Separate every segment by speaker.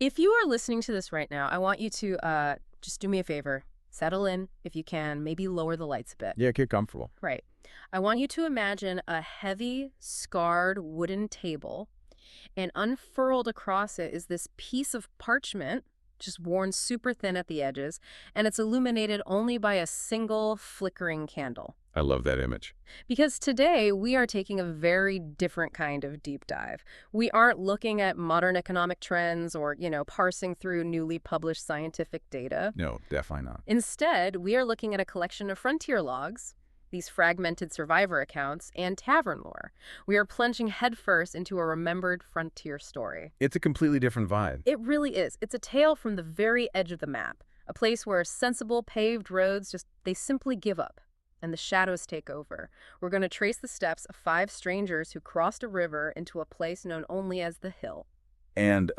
Speaker 1: If you are listening to this right now, I want you to just do me a favor. Settle in if you can. Maybe lower the lights a bit.
Speaker 2: Yeah, get comfortable.
Speaker 1: Right. I want you to imagine a heavy, scarred wooden table, and unfurled across it is this piece of parchment, just worn super thin at the edges, and it's illuminated only by a single flickering candle.
Speaker 2: I love that image.
Speaker 1: Because today we are taking a very different kind of deep dive. We aren't looking at modern economic trends or, parsing through newly published scientific data.
Speaker 2: No, definitely not.
Speaker 1: Instead, we are looking at a collection of frontier logs, these fragmented survivor accounts, and tavern lore. We are plunging headfirst into a remembered frontier story.
Speaker 2: It's a completely different vibe.
Speaker 1: It really is. It's a tale from the very edge of the map, a place where sensible paved roads they simply give up, and the shadows take over. We're going to trace the steps of 5 strangers who crossed a river into a place known only as the Hill.
Speaker 2: And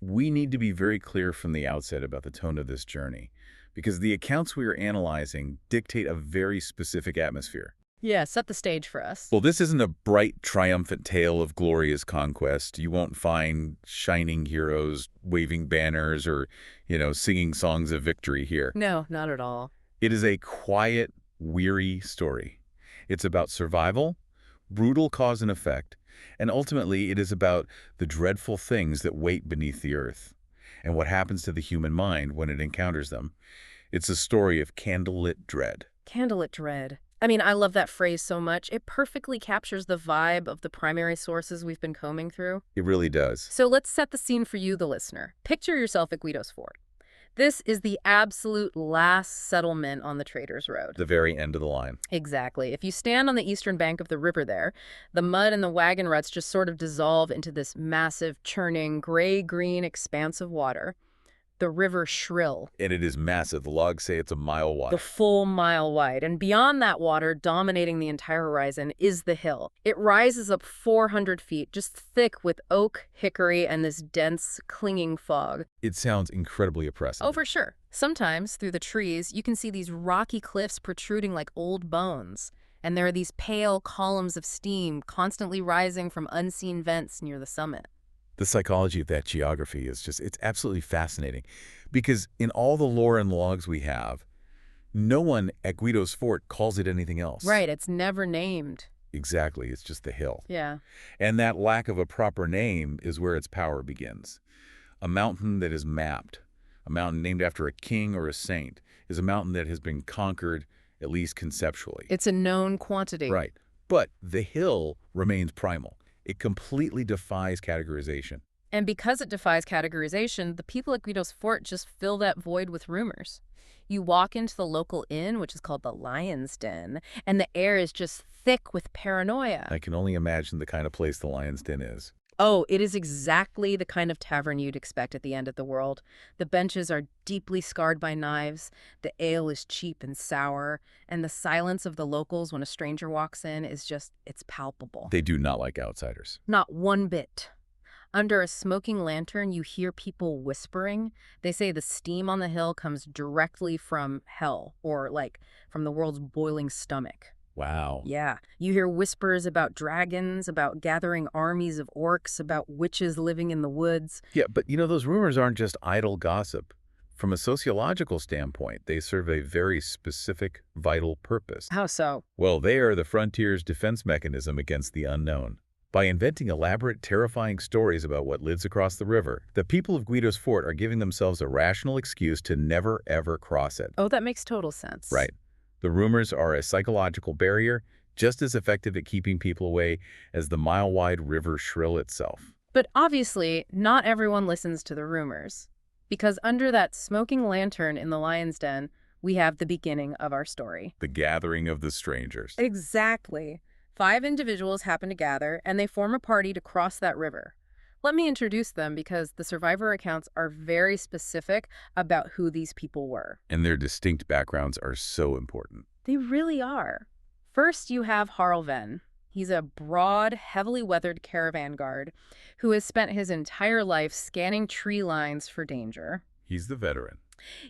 Speaker 2: we need to be very clear from the outset about the tone of this journey, because the accounts we are analyzing dictate a very specific atmosphere.
Speaker 1: Yeah, set the stage for us.
Speaker 2: Well, this isn't a bright, triumphant tale of glorious conquest. You won't find shining heroes waving banners or, singing songs of victory here.
Speaker 1: No, not at all.
Speaker 2: It is a quiet, weary story. It's about survival, brutal cause and effect, and ultimately it is about the dreadful things that wait beneath the earth and what happens to the human mind when it encounters them. It's a story of candlelit dread.
Speaker 1: Candlelit dread. I mean, I love that phrase so much. It perfectly captures the vibe of the primary sources we've been combing through.
Speaker 2: It really does.
Speaker 1: So let's set the scene for you, the listener. Picture yourself at Guido's Fort. This is the absolute last settlement on the Traders' Road.
Speaker 2: The very end of the line.
Speaker 1: Exactly. If you stand on the eastern bank of the river there, the mud and the wagon ruts just sort of dissolve into this massive, churning, gray-green expanse of water. The River Shrill.
Speaker 2: And it is massive. The logs say it's a mile wide.
Speaker 1: The full mile wide. And beyond that water, dominating the entire horizon, is the hill. It rises up 400 feet, just thick with oak, hickory, and this dense, clinging fog.
Speaker 2: It sounds incredibly oppressive.
Speaker 1: Oh, for sure. Sometimes, through the trees, you can see these rocky cliffs protruding like old bones. And there are these pale columns of steam constantly rising from unseen vents near the summit.
Speaker 2: The psychology of that geography is it's absolutely fascinating, because in all the lore and logs we have, no one at Guido's Fort calls it anything else.
Speaker 1: Right, it's never named.
Speaker 2: Exactly, it's just the hill.
Speaker 1: Yeah.
Speaker 2: And that lack of a proper name is where its power begins. A mountain that is mapped, a mountain named after a king or a saint, is a mountain that has been conquered, at least conceptually.
Speaker 1: It's a known quantity.
Speaker 2: Right. But the hill remains primal. It completely defies categorization.
Speaker 1: And because it defies categorization, the people at Guido's Fort just fill that void with rumors. You walk into the local inn, which is called the Lion's Den, and the air is just thick with paranoia.
Speaker 2: I can only imagine the kind of place the Lion's Den is.
Speaker 1: Oh, it is exactly the kind of tavern you'd expect at the end of the world. The benches are deeply scarred by knives, the ale is cheap and sour, and the silence of the locals when a stranger walks in is it's palpable.
Speaker 2: They do not like outsiders.
Speaker 1: Not one bit. Under a smoking lantern, you hear people whispering. They say the steam on the hill comes directly from hell, or from the world's boiling stomach.
Speaker 2: Wow.
Speaker 1: Yeah. You hear whispers about dragons, about gathering armies of orcs, about witches living in the woods.
Speaker 2: Yeah, but those rumors aren't just idle gossip. From a sociological standpoint, they serve a very specific, vital purpose.
Speaker 1: How so?
Speaker 2: Well, they are the frontier's defense mechanism against the unknown. By inventing elaborate, terrifying stories about what lives across the river, the people of Guido's Fort are giving themselves a rational excuse to never, ever cross it.
Speaker 1: Oh, that makes total sense.
Speaker 2: Right. The rumors are a psychological barrier, just as effective at keeping people away as the mile-wide River Shrill itself.
Speaker 1: But obviously, not everyone listens to the rumors. Because under that smoking lantern in the Lion's Den, we have the beginning of our story.
Speaker 2: The gathering of the strangers.
Speaker 1: Exactly. 5 individuals happen to gather, and they form a party to cross that river. Let me introduce them because the survivor accounts are very specific about who these people were.
Speaker 2: And their distinct backgrounds are so important.
Speaker 1: They really are. First, you have Harl Venn. He's a broad, heavily weathered caravan guard who has spent his entire life scanning tree lines for danger.
Speaker 2: He's the veteran.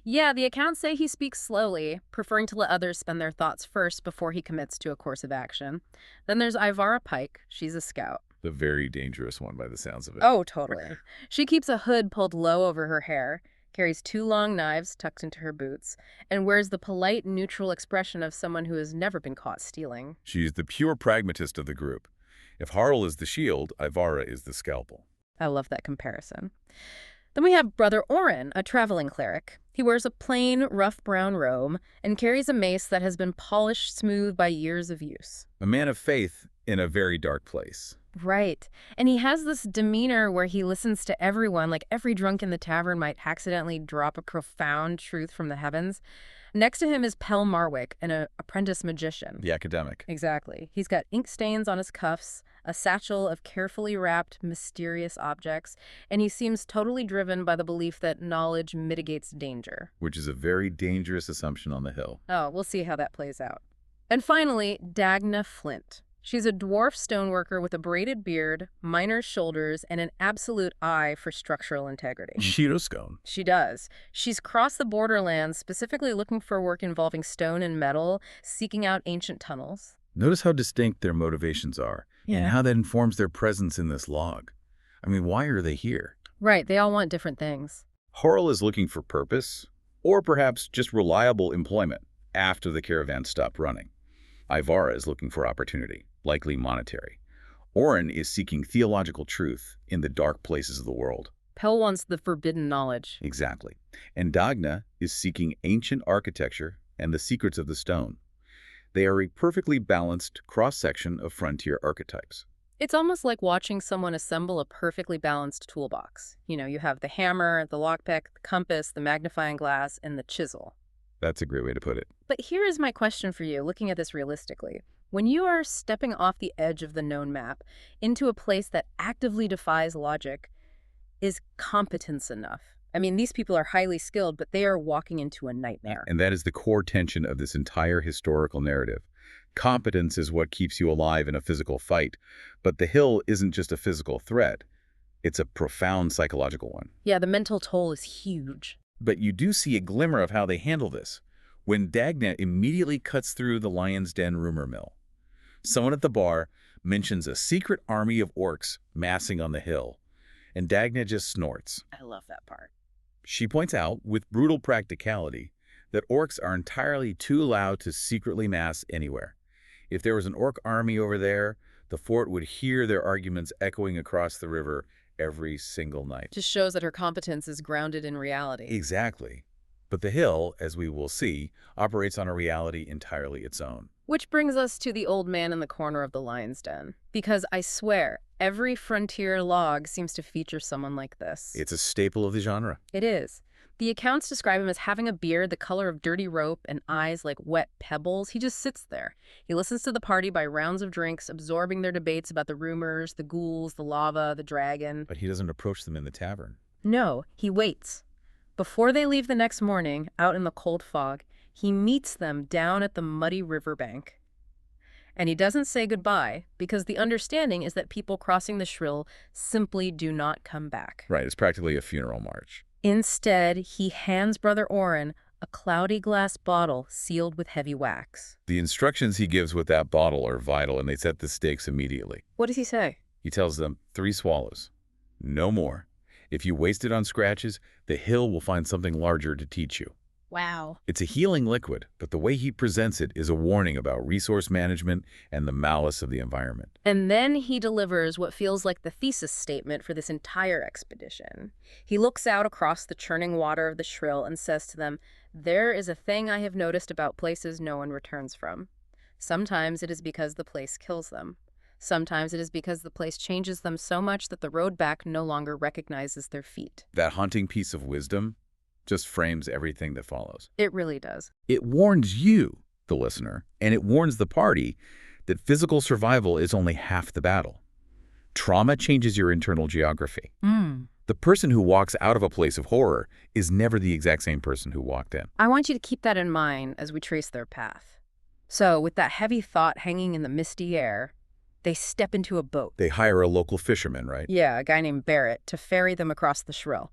Speaker 1: Yeah, the accounts say he speaks slowly, preferring to let others spend their thoughts first before he commits to a course of action. Then there's Ivara Pike. She's a scout.
Speaker 2: The very dangerous one by the sounds of it.
Speaker 1: Oh, totally. She keeps a hood pulled low over her hair, carries 2 long knives tucked into her boots, and wears the polite, neutral expression of someone who has never been caught stealing.
Speaker 2: She's the pure pragmatist of the group. If Harl is the shield, Ivara is the scalpel.
Speaker 1: I love that comparison. Then we have Brother Orin, a traveling cleric. He wears a plain, rough brown robe and carries a mace that has been polished smooth by years of use.
Speaker 2: A man of faith in a very dark place.
Speaker 1: Right. And he has this demeanor where he listens to everyone, like every drunk in the tavern might accidentally drop a profound truth from the heavens. Next to him is Pel Marwick, an apprentice magician.
Speaker 2: The academic.
Speaker 1: Exactly. He's got ink stains on his cuffs, a satchel of carefully wrapped, mysterious objects, and he seems totally driven by the belief that knowledge mitigates danger.
Speaker 2: Which is a very dangerous assumption on the hill.
Speaker 1: Oh, we'll see how that plays out. And finally, Dagna Flint. She's a dwarf stoneworker with a braided beard, miner's shoulders, and an absolute eye for structural integrity.
Speaker 2: Shiroscone.
Speaker 1: She does. She's crossed the borderlands, specifically looking for work involving stone and metal, seeking out ancient tunnels.
Speaker 2: Notice how distinct their motivations are, and how that informs their presence in this log. I mean, why are they here?
Speaker 1: Right, they all want different things.
Speaker 2: Harl is looking for purpose, or perhaps just reliable employment after the caravan stopped running. Ivara is looking for opportunity, likely monetary. Orin is seeking theological truth in the dark places of the world.
Speaker 1: Pel wants the forbidden knowledge.
Speaker 2: Exactly. And Dagna is seeking ancient architecture and the secrets of the stone. They are a perfectly balanced cross-section of frontier archetypes.
Speaker 1: It's almost like watching someone assemble a perfectly balanced toolbox. You know, you have the hammer, the lockpick, the compass, the magnifying glass, and the chisel.
Speaker 2: That's a great way to put it.
Speaker 1: But here is my question for you, looking at this realistically. When you are stepping off the edge of the known map into a place that actively defies logic, is competence enough? I mean, these people are highly skilled, but they are walking into a nightmare.
Speaker 2: And that is the core tension of this entire historical narrative. Competence is what keeps you alive in a physical fight, but the hill isn't just a physical threat. It's a profound psychological one.
Speaker 1: Yeah, the mental toll is huge.
Speaker 2: But you do see a glimmer of how they handle this when Dagna immediately cuts through the Lion's Den rumor mill. Someone at the bar mentions a secret army of orcs massing on the hill, and Dagna just snorts.
Speaker 1: I love that part.
Speaker 2: She points out, with brutal practicality, that orcs are entirely too loud to secretly mass anywhere. If there was an orc army over there, the fort would hear their arguments echoing across the river every single night.
Speaker 1: Just shows that her competence is grounded in reality.
Speaker 2: Exactly. But the hill, as we will see, operates on a reality entirely its own.
Speaker 1: Which brings us to the old man in the corner of the lion's den. Because I swear, every frontier log seems to feature someone like this.
Speaker 2: It's a staple of the genre.
Speaker 1: It is. The accounts describe him as having a beard the color of dirty rope and eyes like wet pebbles. He just sits there. He listens to the party by rounds of drinks, absorbing their debates about the rumors, the ghouls, the lava, the dragon.
Speaker 2: But he doesn't approach them in the tavern.
Speaker 1: No, he waits. Before they leave the next morning, out in the cold fog, he meets them down at the muddy riverbank. And he doesn't say goodbye, because the understanding is that people crossing the Shrill simply do not come back.
Speaker 2: Right, it's practically a funeral march.
Speaker 1: Instead, he hands Brother Orin a cloudy glass bottle sealed with heavy wax.
Speaker 2: The instructions he gives with that bottle are vital, and they set the stakes immediately.
Speaker 1: What does he say?
Speaker 2: He tells them 3 swallows. No more. If you waste it on scratches, the hill will find something larger to teach you.
Speaker 1: Wow.
Speaker 2: It's a healing liquid, but the way he presents it is a warning about resource management and the malice of the environment.
Speaker 1: And then he delivers what feels like the thesis statement for this entire expedition. He looks out across the churning water of the Shrill and says to them, "There is a thing I have noticed about places no one returns from. Sometimes it is because the place kills them. Sometimes it is because the place changes them so much that the road back no longer recognizes their feet."
Speaker 2: That haunting piece of wisdom just frames everything that follows.
Speaker 1: It really does.
Speaker 2: It warns you, the listener, and it warns the party that physical survival is only half the battle. Trauma changes your internal geography. The person who walks out of a place of horror is never the exact same person who walked in.
Speaker 1: I want you to keep that in mind as we trace their path. So, with that heavy thought hanging in the misty air, they step into a boat.
Speaker 2: They hire a local fisherman, right?
Speaker 1: Yeah, a guy named Barrett, to ferry them across the Shrill.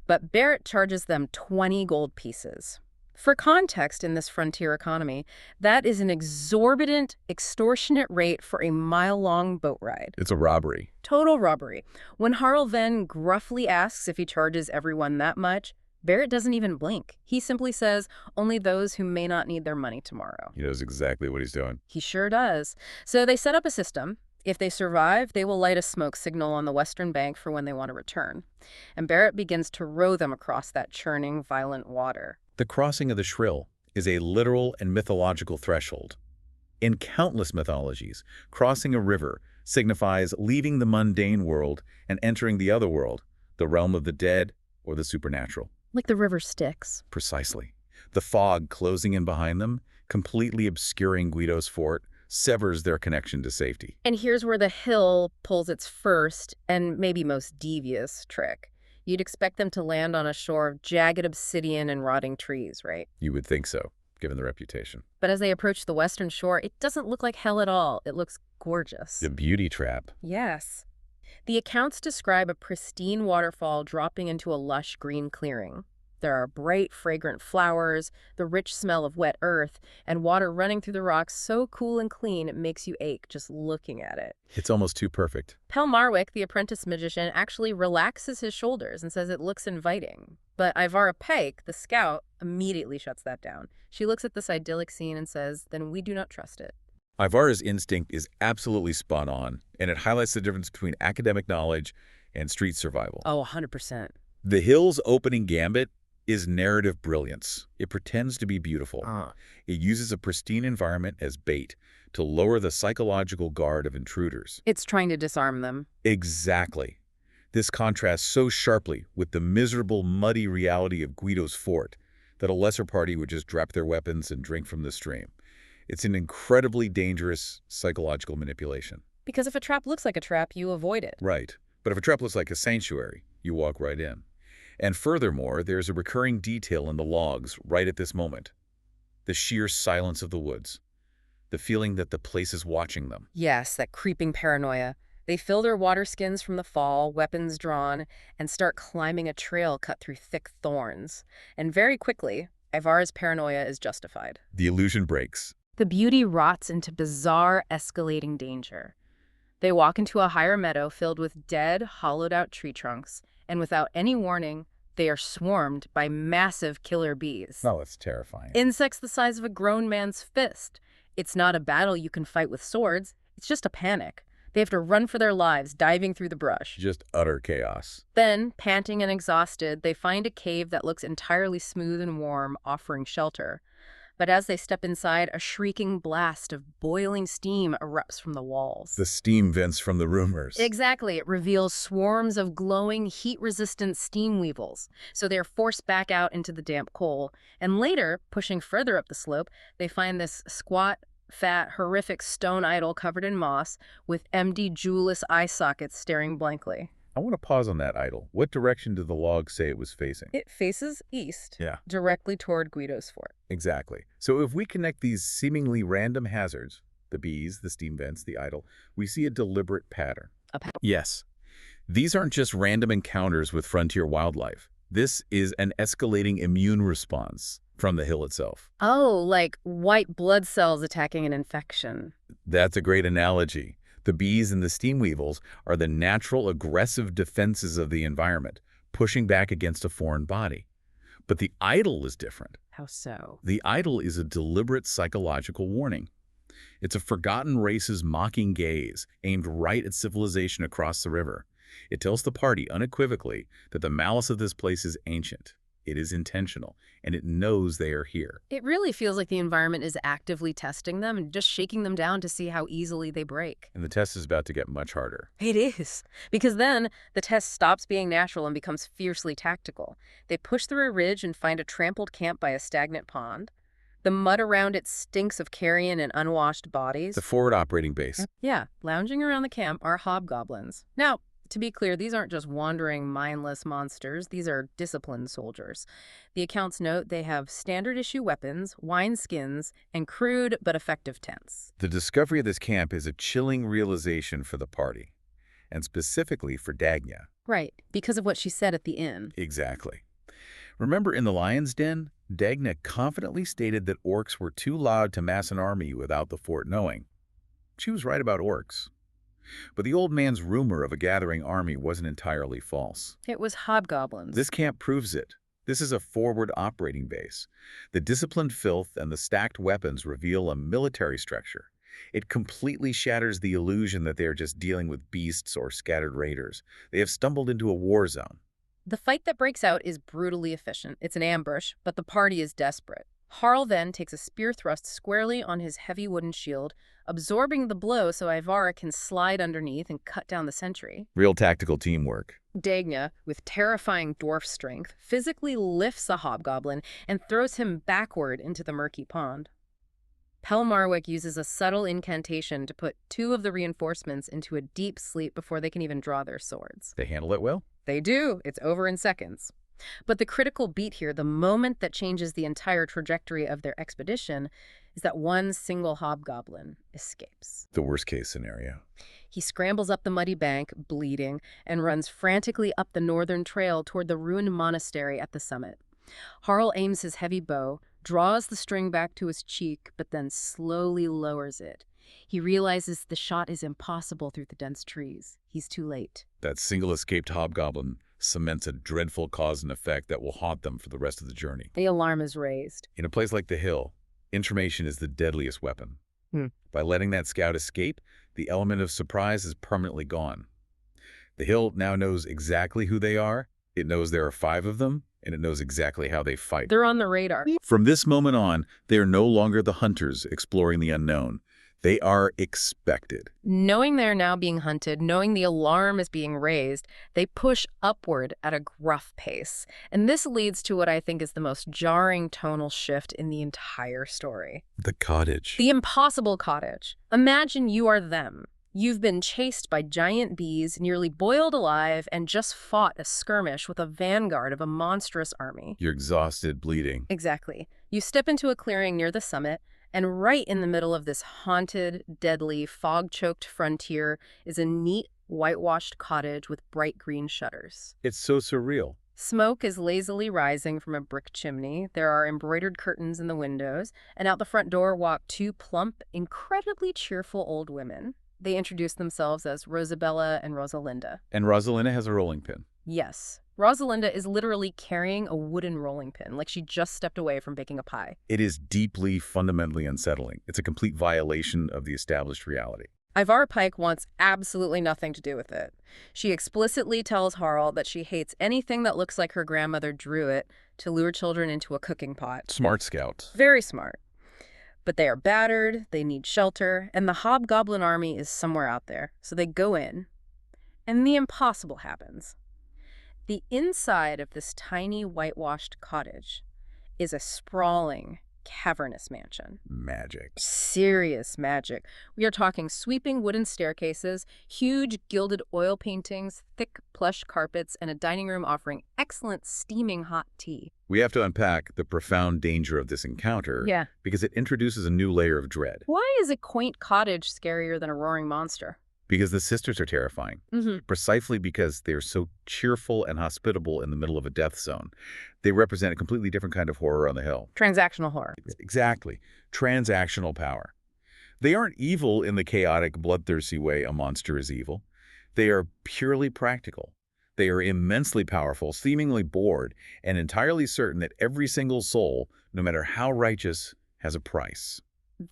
Speaker 1: But Barrett charges them 20 gold pieces. For context in this frontier economy, that is an exorbitant, extortionate rate for a mile-long boat ride.
Speaker 2: It's a robbery.
Speaker 1: Total robbery. When Harl then gruffly asks if he charges everyone that much, Barrett doesn't even blink. He simply says, only those who may not need their money tomorrow.
Speaker 2: He knows exactly what he's doing.
Speaker 1: He sure does. So they set up a system. If they survive, they will light a smoke signal on the western bank for when they want to return. And Barrett begins to row them across that churning, violent water.
Speaker 2: The crossing of the Shrill is a literal and mythological threshold. In countless mythologies, crossing a river signifies leaving the mundane world and entering the other world, the realm of the dead or the supernatural.
Speaker 1: Like the river Styx.
Speaker 2: Precisely. The fog closing in behind them, completely obscuring Guido's fort, severs their connection to safety.
Speaker 1: And here's where the hill pulls its first and maybe most devious trick. You'd expect them to land on a shore of jagged obsidian and rotting trees, right?
Speaker 2: You would think so, given the reputation.
Speaker 1: But as they approach the western shore, it doesn't look like hell at all. It looks gorgeous.
Speaker 2: The beauty trap.
Speaker 1: Yes. The accounts describe a pristine waterfall dropping into a lush green clearing. There are bright, fragrant flowers, the rich smell of wet earth, and water running through the rocks so cool and clean it makes you ache just looking at it.
Speaker 2: It's almost too perfect.
Speaker 1: Pel Marwick, the apprentice magician, actually relaxes his shoulders and says it looks inviting. But Ivara Pike, the scout, immediately shuts that down. She looks at this idyllic scene and says, then we do not trust it.
Speaker 2: Ivara's instinct is absolutely spot on, and it highlights the difference between academic knowledge and street survival.
Speaker 1: Oh, 100%.
Speaker 2: The Hill's opening gambit is narrative brilliance. It pretends to be beautiful. It uses a pristine environment as bait to lower the psychological guard of intruders.
Speaker 1: It's trying to disarm them.
Speaker 2: Exactly. This contrasts so sharply with the miserable, muddy reality of Guido's fort that a lesser party would just drop their weapons and drink from the stream. It's an incredibly dangerous psychological manipulation.
Speaker 1: Because if a trap looks like a trap, you avoid it.
Speaker 2: Right. But if a trap looks like a sanctuary, you walk right in. And furthermore, there's a recurring detail in the logs right at this moment. The sheer silence of the woods. The feeling that the place is watching them.
Speaker 1: Yes, that creeping paranoia. They fill their water skins from the fall, weapons drawn, and start climbing a trail cut through thick thorns. And very quickly, Ivara's paranoia is justified.
Speaker 2: The illusion breaks.
Speaker 1: The beauty rots into bizarre, escalating danger. They walk into a higher meadow filled with dead, hollowed-out tree trunks, and without any warning, they are swarmed by massive killer bees.
Speaker 2: Oh, that's terrifying.
Speaker 1: Insects the size of a grown man's fist. It's not a battle you can fight with swords. It's just a panic. They have to run for their lives, diving through the brush.
Speaker 2: Just utter chaos.
Speaker 1: Then, panting and exhausted, they find a cave that looks entirely smooth and warm, offering shelter. But as they step inside, a shrieking blast of boiling steam erupts from the walls.
Speaker 2: The steam vents from the rumors.
Speaker 1: Exactly. It reveals swarms of glowing, heat-resistant steam weevils. So they're forced back out into the damp coal. And later, pushing further up the slope, they find this squat, fat, horrific stone idol covered in moss with empty, jewelless eye sockets staring blankly.
Speaker 2: I want to pause on that idol. What direction did the log say it was facing?
Speaker 1: It faces east,
Speaker 2: Yeah.
Speaker 1: directly toward Guido's fort.
Speaker 2: Exactly. So if we connect these seemingly random hazards, the bees, the steam vents, the idol, we see a deliberate pattern. Yes. These aren't just random encounters with frontier wildlife. This is an escalating immune response from the hill itself.
Speaker 1: Oh, like white blood cells attacking an infection.
Speaker 2: That's a great analogy. The bees and the steam weevils are the natural aggressive defenses of the environment, pushing back against a foreign body. But the idol is different.
Speaker 1: How so?
Speaker 2: The idol is a deliberate psychological warning. It's a forgotten race's mocking gaze aimed right at civilization across the river. It tells the party unequivocally that the malice of this place is ancient. It is intentional, and it knows they are here.
Speaker 1: It really feels like the environment is actively testing them and just shaking them down to see how easily they break.
Speaker 2: And the test is about to get much harder.
Speaker 1: It is. Because then the test stops being natural and becomes fiercely tactical. They push through a ridge and find a trampled camp by a stagnant pond. The mud around it stinks of carrion and unwashed bodies.
Speaker 2: The forward operating base.
Speaker 1: Yeah, lounging around the camp are hobgoblins. Now, to be clear, these aren't just wandering, mindless monsters. These are disciplined soldiers. The accounts note they have standard-issue weapons, wineskins, and crude but effective tents.
Speaker 2: The discovery of this camp is a chilling realization for the party, and specifically for Dagnya.
Speaker 1: Right, because of what she said at the inn.
Speaker 2: Exactly. Remember in the lion's den, Dagna confidently stated that orcs were too loud to mass an army without the fort knowing. She was right about orcs. But the old man's rumor of a gathering army wasn't entirely false.
Speaker 1: It was hobgoblins.
Speaker 2: This camp proves it. This is a forward operating base. The disciplined filth and the stacked weapons reveal a military structure. It completely shatters the illusion that they are just dealing with beasts or scattered raiders. They have stumbled into a war zone.
Speaker 1: The fight that breaks out is brutally efficient. It's an ambush, but the party is desperate. Harl then takes a spear thrust squarely on his heavy wooden shield, absorbing the blow so Ivara can slide underneath and cut down the sentry.
Speaker 2: Real tactical teamwork.
Speaker 1: Dagna, with terrifying dwarf strength, physically lifts a hobgoblin and throws him backward into the murky pond. Pelmarwick uses a subtle incantation to put two of the reinforcements into a deep sleep before they can even draw their swords.
Speaker 2: They handle it well?
Speaker 1: They do. It's over in seconds. But the critical beat here, the moment that changes the entire trajectory of their expedition, is that one single hobgoblin escapes.
Speaker 2: The worst-case scenario.
Speaker 1: He scrambles up the muddy bank, bleeding, and runs frantically up the northern trail toward the ruined monastery at the summit. Harl aims his heavy bow, draws the string back to his cheek, but then slowly lowers it. He realizes the shot is impossible through the dense trees. He's too late.
Speaker 2: That single escaped hobgoblin cements a dreadful cause and effect that will haunt them for the rest of the journey.
Speaker 1: The alarm is raised.
Speaker 2: In a place like the hill, information is the deadliest weapon. By letting that scout escape, the element of surprise is permanently gone. The hill now knows exactly who they are, it knows there are 5 of them, and it knows exactly how they fight.
Speaker 1: They're on the radar.
Speaker 2: From this moment on, they are no longer the hunters exploring the unknown. They are expected.
Speaker 1: Knowing they're now being hunted, knowing the alarm is being raised, they push upward at a gruff pace. And this leads to what I think is the most jarring tonal shift in the entire story.
Speaker 2: The cottage.
Speaker 1: The impossible cottage. Imagine you are them. You've been chased by giant bees, nearly boiled alive, and just fought a skirmish with a vanguard of a monstrous army.
Speaker 2: You're exhausted, bleeding.
Speaker 1: Exactly. You step into a clearing near the summit, and right in the middle of this haunted, deadly, fog-choked frontier is a neat, whitewashed cottage with bright green shutters.
Speaker 2: It's so surreal.
Speaker 1: Smoke is lazily rising from a brick chimney. There are embroidered curtains in the windows, and out the front door walk 2 plump, incredibly cheerful old women. They introduce themselves as Rosabella and Rosalinda.
Speaker 2: And Rosalinda has a rolling pin.
Speaker 1: Yes. Rosalinda is literally carrying a wooden rolling pin, like she just stepped away from baking a pie.
Speaker 2: It is deeply, fundamentally unsettling. It's a complete violation of the established reality.
Speaker 1: Ivara Pike wants absolutely nothing to do with it. She explicitly tells Harl that she hates anything that looks like her grandmother drew it to lure children into a cooking pot.
Speaker 2: Smart scout.
Speaker 1: Very smart. But they are battered, they need shelter, and the hobgoblin army is somewhere out there. So they go in, and the impossible happens. The inside of this tiny whitewashed cottage is a sprawling, cavernous mansion.
Speaker 2: Magic.
Speaker 1: Serious magic. We are talking sweeping wooden staircases, huge gilded oil paintings, thick plush carpets, and a dining room offering excellent steaming hot tea.
Speaker 2: We have to unpack the profound danger of this encounter because it introduces a new layer of dread.
Speaker 1: Why is a quaint cottage scarier than a roaring monster?
Speaker 2: Because the sisters are terrifying, precisely because they're so cheerful and hospitable in the middle of a death zone. They represent a completely different kind of horror on the hill.
Speaker 1: Transactional horror.
Speaker 2: Exactly. Transactional power. They aren't evil in the chaotic, bloodthirsty way a monster is evil. They are purely practical. They are immensely powerful, seemingly bored, and entirely certain that every single soul, no matter how righteous, has a price.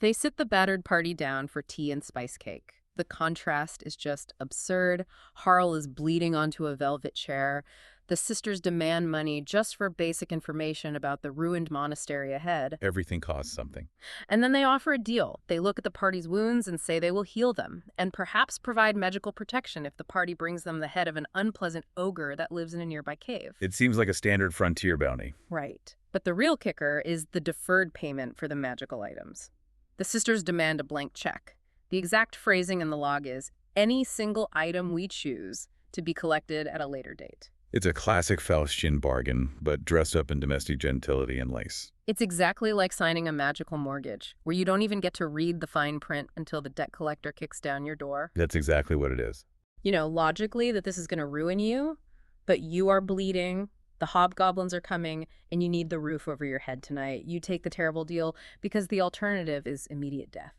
Speaker 1: They sit the battered party down for tea and spice cake. The contrast is just absurd. Harl is bleeding onto a velvet chair. The sisters demand money just for basic information about the ruined monastery ahead.
Speaker 2: Everything costs something.
Speaker 1: And then they offer a deal. They look at the party's wounds and say they will heal them, and perhaps provide magical protection if the party brings them the head of an unpleasant ogre that lives in a nearby cave.
Speaker 2: It seems like a standard frontier bounty.
Speaker 1: Right. But the real kicker is the deferred payment for the magical items. The sisters demand a blank check. The exact phrasing in the log is, any single item we choose to be collected at a later date.
Speaker 2: It's a classic Faustian bargain, but dressed up in domestic gentility and lace.
Speaker 1: It's exactly like signing a magical mortgage, where you don't even get to read the fine print until the debt collector kicks down your door.
Speaker 2: That's exactly what it is.
Speaker 1: You know, logically that this is going to ruin you, but you are bleeding, The hobgoblins are coming, and you need the roof over your head tonight. You take the terrible deal because the alternative is immediate death.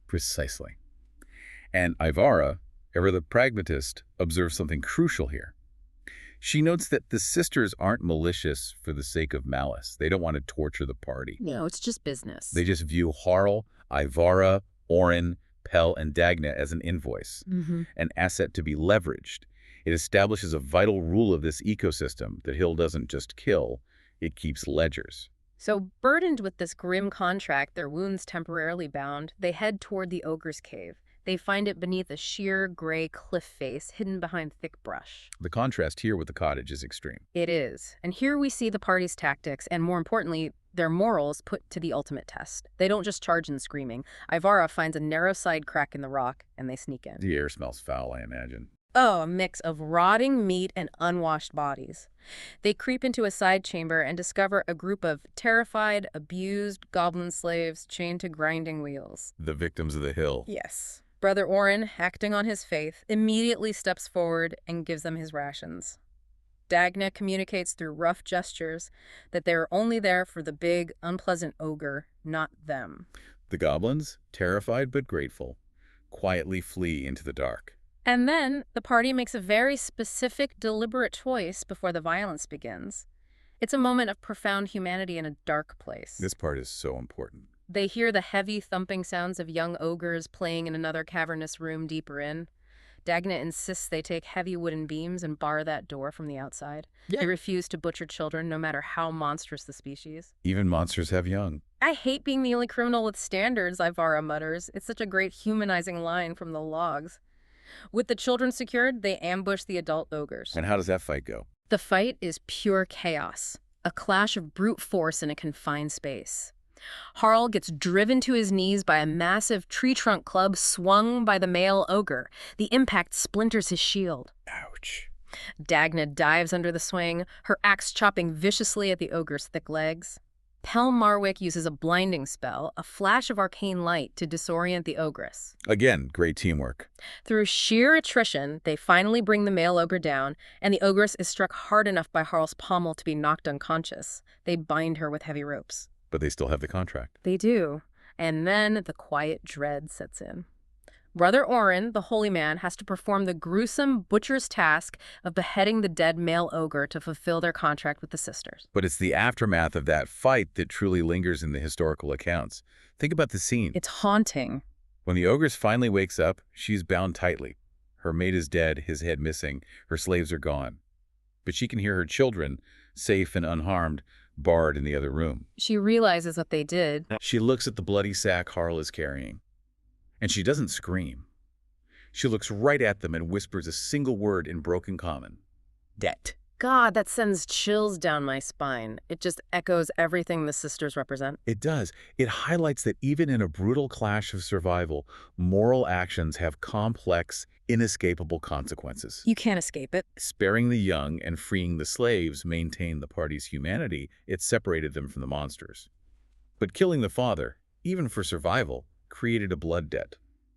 Speaker 2: Precisely. And Ivara, ever the pragmatist, observes something crucial here. She notes that the sisters aren't malicious for the sake of malice. They don't want to torture the party.
Speaker 1: No, it's just business.
Speaker 2: They just view Harl, Ivara, Orin, Pell, and Dagna as an invoice, an asset to be leveraged. It establishes a vital rule of this ecosystem that Hill doesn't just kill, it keeps ledgers.
Speaker 1: So, burdened with this grim contract, their wounds temporarily bound, they head toward the ogre's cave. They find it beneath a sheer gray cliff face hidden behind thick brush.
Speaker 2: The contrast here with the cottage is extreme.
Speaker 1: It is. And here we see the party's tactics and, more importantly, their morals put to the ultimate test. They don't just charge in screaming. Ivara finds a narrow side crack in the rock, and they sneak in.
Speaker 2: The air smells foul, I imagine.
Speaker 1: Oh, a mix of rotting meat and unwashed bodies. They creep into a side chamber and discover a group of terrified, abused goblin slaves chained to grinding wheels.
Speaker 2: The victims of the hill.
Speaker 1: Yes. Brother Orin, acting on his faith, immediately steps forward and gives them his rations. Dagna communicates through rough gestures that they are only there for the big, unpleasant ogre, not them.
Speaker 2: The goblins, terrified but grateful, quietly flee into the dark.
Speaker 1: And then the party makes a very specific, deliberate choice before the violence begins. It's a moment of profound humanity in a dark place.
Speaker 2: This part is so important.
Speaker 1: They hear the heavy thumping sounds of young ogres playing in another cavernous room deeper in. Dagna insists they take heavy wooden beams and bar that door from the outside.
Speaker 2: Yeah.
Speaker 1: They refuse to butcher children, no matter how monstrous the species.
Speaker 2: Even monsters have young.
Speaker 1: I hate being the only criminal with standards, Ivara mutters. It's such a great humanizing line from the logs. With the children secured, they ambush the adult ogres.
Speaker 2: And how does that fight go?
Speaker 1: The fight is pure chaos, a clash of brute force in a confined space. Harl gets driven to his knees by a massive tree trunk club swung by the male ogre. The impact splinters his shield.
Speaker 2: Ouch.
Speaker 1: Dagna dives under the swing, her axe chopping viciously at the ogre's thick legs. Pell Marwick uses a blinding spell, a flash of arcane light, to disorient the ogress.
Speaker 2: Again, great teamwork.
Speaker 1: Through sheer attrition, they finally bring the male ogre down, and the ogress is struck hard enough by Harl's pommel to be knocked unconscious. They bind her with heavy ropes.
Speaker 2: But they still have the contract.
Speaker 1: They do. And then the quiet dread sets in. Brother Orin, the holy man, has to perform the gruesome butcher's task of beheading the dead male ogre to fulfill their contract with the sisters.
Speaker 2: But it's the aftermath of that fight that truly lingers in the historical accounts. Think about the scene.
Speaker 1: It's haunting.
Speaker 2: When the ogress finally wakes up, she's bound tightly. Her mate is dead, his head missing, her slaves are gone. But she can hear her children, safe and unharmed, barred in the other room.
Speaker 1: She realizes what they did.
Speaker 2: She looks at the bloody sack Harl is carrying. And she doesn't scream. She looks right at them and whispers a single word in broken common. Debt.
Speaker 1: God, that sends chills down my spine. It just echoes everything the sisters represent.
Speaker 2: It does. It highlights that even in a brutal clash of survival, moral actions have complex, inescapable consequences.
Speaker 1: You can't escape it.
Speaker 2: Sparing the young and freeing the slaves maintained the party's humanity. It separated them from the monsters. But killing the father, even for survival, created a blood debt.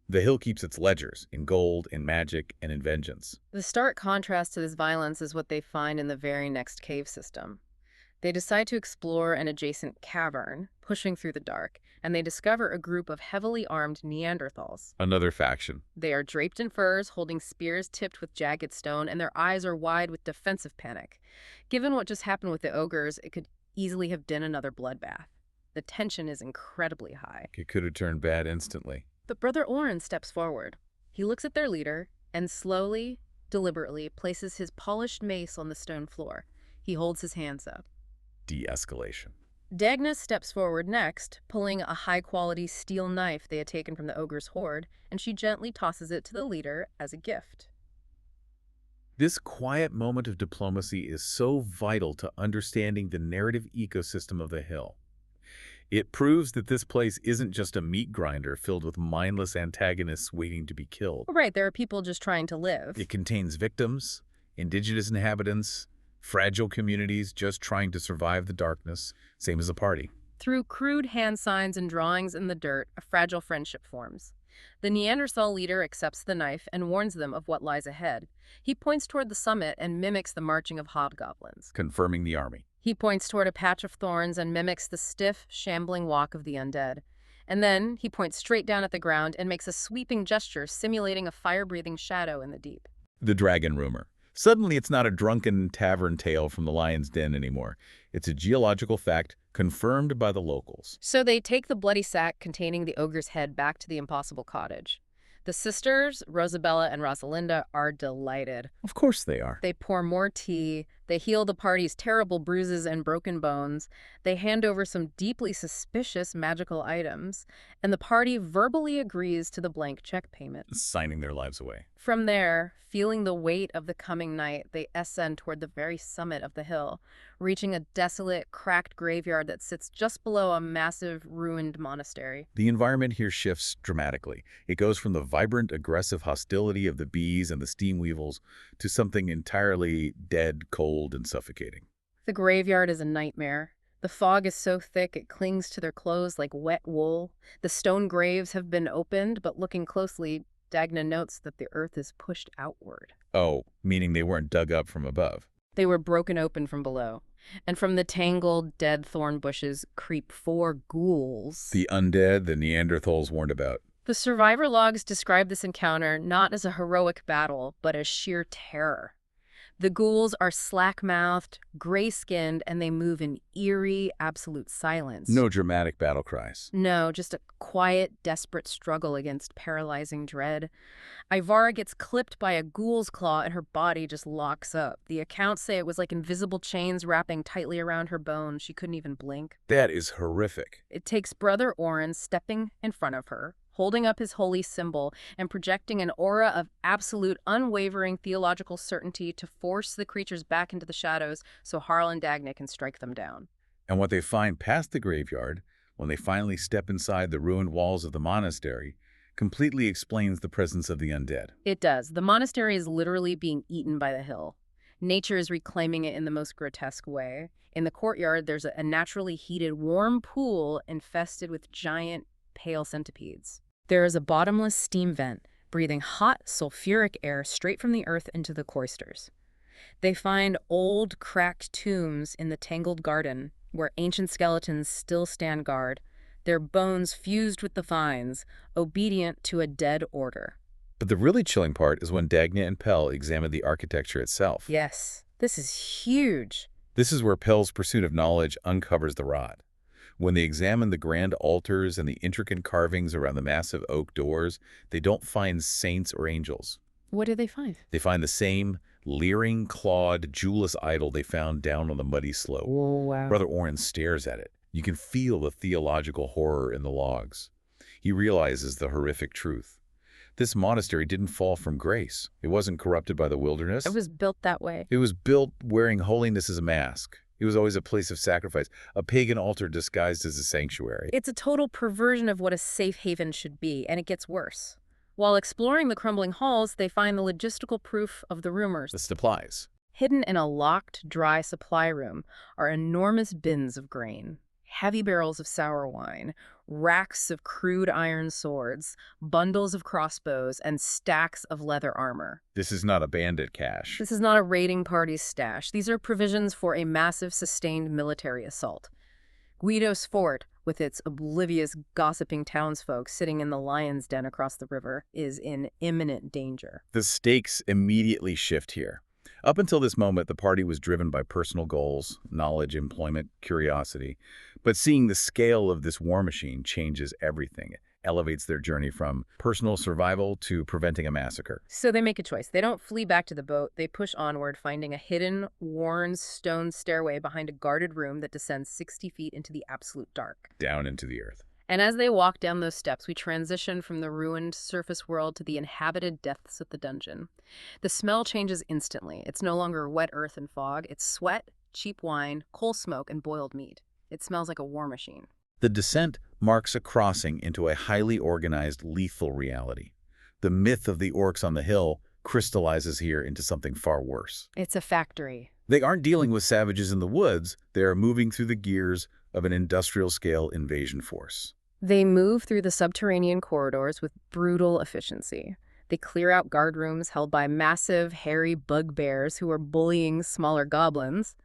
Speaker 2: The hill keeps its ledgers in gold, in magic, and in vengeance.
Speaker 1: The stark contrast to this violence is what they find in the very next cave system. They decide to explore an adjacent cavern, pushing through the dark, and they discover a group of heavily armed Neanderthals.
Speaker 2: Another faction.
Speaker 1: They are draped in furs, holding spears tipped with jagged stone, and their eyes are wide with defensive panic. Given what just happened with the ogres, it could easily have been another bloodbath. The tension is incredibly high.
Speaker 2: It could have turned bad instantly.
Speaker 1: But Brother Orin steps forward. He looks at their leader and slowly, deliberately places his polished mace on the stone floor. He holds his hands up.
Speaker 2: De-escalation.
Speaker 1: Dagna steps forward next, pulling a high-quality steel knife they had taken from the ogre's hoard, and she gently tosses it to the leader as a gift.
Speaker 2: This quiet moment of diplomacy is so vital to understanding the narrative ecosystem of the hill. It proves that this place isn't just a meat grinder filled with mindless antagonists waiting to be killed.
Speaker 1: Right, there are people just trying to live.
Speaker 2: It contains victims, indigenous inhabitants, fragile communities just trying to survive the darkness, same as a party.
Speaker 1: Through crude hand signs and drawings in the dirt, a fragile friendship forms. The Neanderthal leader accepts the knife and warns them of what lies ahead. He points toward the summit and mimics the marching of hobgoblins.
Speaker 2: Confirming the army.
Speaker 1: He points toward a patch of thorns and mimics the stiff, shambling walk of the undead. And then he points straight down at the ground and makes a sweeping gesture simulating a fire-breathing shadow in the deep.
Speaker 2: The dragon rumor. Suddenly it's not a drunken tavern tale from the lion's den anymore. It's a geological fact confirmed by the locals.
Speaker 1: So they take the bloody sack containing the ogre's head back to the impossible cottage. The sisters, Rosabella and Rosalinda, are delighted.
Speaker 2: Of course they are.
Speaker 1: They pour more tea, they heal the party's terrible bruises and broken bones, they hand over some deeply suspicious magical items, and the party verbally agrees to the blank check payment.
Speaker 2: Signing their lives away.
Speaker 1: From there, feeling the weight of the coming night, they ascend toward the very summit of the hill, reaching a desolate, cracked graveyard that sits just below a massive, ruined monastery.
Speaker 2: The environment here shifts dramatically. It goes from the vibrant, aggressive hostility of the bees and the steam weevils to something entirely dead, cold, and suffocating.
Speaker 1: The graveyard is a nightmare. The fog is so thick it clings to their clothes like wet wool. The stone graves have been opened, but looking closely, Dagna notes that the earth is pushed outward.
Speaker 2: Oh, meaning they weren't dug up from above.
Speaker 1: They were broken open from below, and from the tangled, dead thorn bushes creep 4 ghouls.
Speaker 2: The undead the Neanderthals warned about.
Speaker 1: The survivor logs describe this encounter not as a heroic battle, but as sheer terror. The ghouls are slack-mouthed, gray-skinned, and they move in eerie, absolute silence.
Speaker 2: No dramatic battle cries.
Speaker 1: No, just a quiet, desperate struggle against paralyzing dread. Ivara gets clipped by a ghoul's claw and her body just locks up. The accounts say it was like invisible chains wrapping tightly around her bones. She couldn't even blink.
Speaker 2: That is horrific.
Speaker 1: It takes Brother Oren stepping in front of her, holding up his holy symbol and projecting an aura of absolute, unwavering theological certainty to force the creatures back into the shadows so Harl and Dagna can strike them down.
Speaker 2: And what they find past the graveyard, when they finally step inside the ruined walls of the monastery, completely explains the presence of the undead.
Speaker 1: It does. The monastery is literally being eaten by the hill. Nature is reclaiming it in the most grotesque way. In the courtyard, there's a naturally heated, warm pool infested with giant, pale centipedes. There is a bottomless steam vent, breathing hot, sulfuric air straight from the earth into the cloisters. They find old, cracked tombs in the tangled garden, where ancient skeletons still stand guard, their bones fused with the vines, obedient to a dead order.
Speaker 2: But the really chilling part is when Dagna and Pell examine the architecture itself.
Speaker 1: Yes, this is huge.
Speaker 2: This is where Pell's pursuit of knowledge uncovers the rot. When they examine the grand altars and the intricate carvings around the massive oak doors, they don't find saints or angels.
Speaker 1: What do they find?
Speaker 2: They find the same leering, clawed, jewelless idol they found down on the muddy slope.
Speaker 1: Oh, wow.
Speaker 2: Brother Oren stares at it. You can feel the theological horror in the logs. He realizes the horrific truth. This monastery didn't fall from grace. It wasn't corrupted by the wilderness.
Speaker 1: It was built that way.
Speaker 2: It was built wearing holiness as a mask. It was always a place of sacrifice, a pagan altar disguised as a sanctuary.
Speaker 1: It's a total perversion of what a safe haven should be, and it gets worse. While exploring the crumbling halls, they find the logistical proof of the rumors.
Speaker 2: The supplies.
Speaker 1: Hidden in a locked, dry supply room are enormous bins of grain, heavy barrels of sour wine, racks of crude iron swords, bundles of crossbows, and stacks of leather armor.
Speaker 2: This is not a bandit cache.
Speaker 1: This is not a raiding party's stash. These are provisions for a massive, sustained military assault. Guido's Fort, with its oblivious, gossiping townsfolk sitting in the lion's den across the river, is in imminent danger.
Speaker 2: The stakes immediately shift here. Up until this moment, the party was driven by personal goals, knowledge, employment, curiosity. But seeing the scale of this war machine changes everything. It elevates their journey from personal survival to preventing a massacre.
Speaker 1: So they make a choice. They don't flee back to the boat. They push onward, finding a hidden, worn stone stairway behind a guarded room that descends 60 feet into the absolute dark.
Speaker 2: Down into the earth.
Speaker 1: And as they walk down those steps, we transition from the ruined surface world to the inhabited depths of the dungeon. The smell changes instantly. It's no longer wet earth and fog. It's sweat, cheap wine, coal smoke, and boiled meat. It smells like a war machine.
Speaker 2: The descent marks a crossing into a highly organized, lethal reality. The myth of the orcs on the hill crystallizes here into something far worse.
Speaker 1: It's a factory.
Speaker 2: They aren't dealing with savages in the woods. They are moving through the gears of an industrial-scale invasion force.
Speaker 1: They move through the subterranean corridors with brutal efficiency. They clear out guard rooms held by massive, hairy bugbears who are bullying smaller goblins.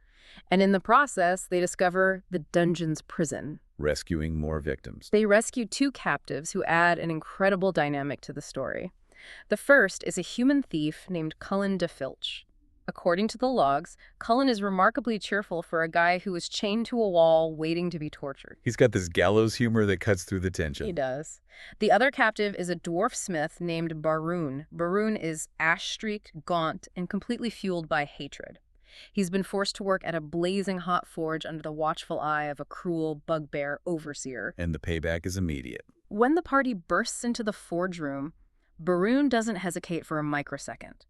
Speaker 1: And in the process, they discover the dungeon's prison.
Speaker 2: Rescuing more victims.
Speaker 1: They rescue two captives who add an incredible dynamic to the story. The first is a human thief named Cullen de Filch. According to the logs, Cullen is remarkably cheerful for a guy who is chained to a wall waiting to be tortured.
Speaker 2: He's got this gallows humor that cuts through the
Speaker 1: He
Speaker 2: tension.
Speaker 1: does. The other captive is a dwarf smith named Baroon. Baroon is ash-streaked, gaunt, and completely fueled by hatred. He's been forced to work at a blazing hot forge under the watchful eye of a cruel bugbear overseer.
Speaker 2: And the payback is immediate.
Speaker 1: When the party bursts into the forge room, Baroon doesn't hesitate for a microsecond.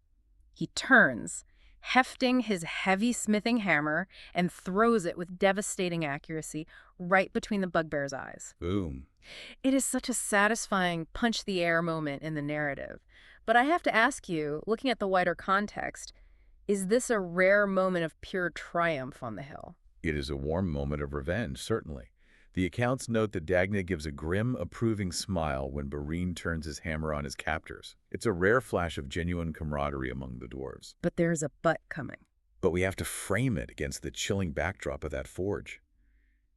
Speaker 1: He turns, hefting his heavy smithing hammer, and throws it with devastating accuracy right between the bugbear's eyes.
Speaker 2: Boom.
Speaker 1: It is such a satisfying punch-the-air moment in the narrative. But I have to ask you, looking at the wider context, is this a rare moment of pure triumph on the hill?
Speaker 2: It is a warm moment of revenge, certainly. The accounts note that Dagna gives a grim, approving smile when Bareen turns his hammer on his captors. It's a rare flash of genuine camaraderie among the dwarves.
Speaker 1: But there's a but coming.
Speaker 2: But we have to frame it against the chilling backdrop of that forge.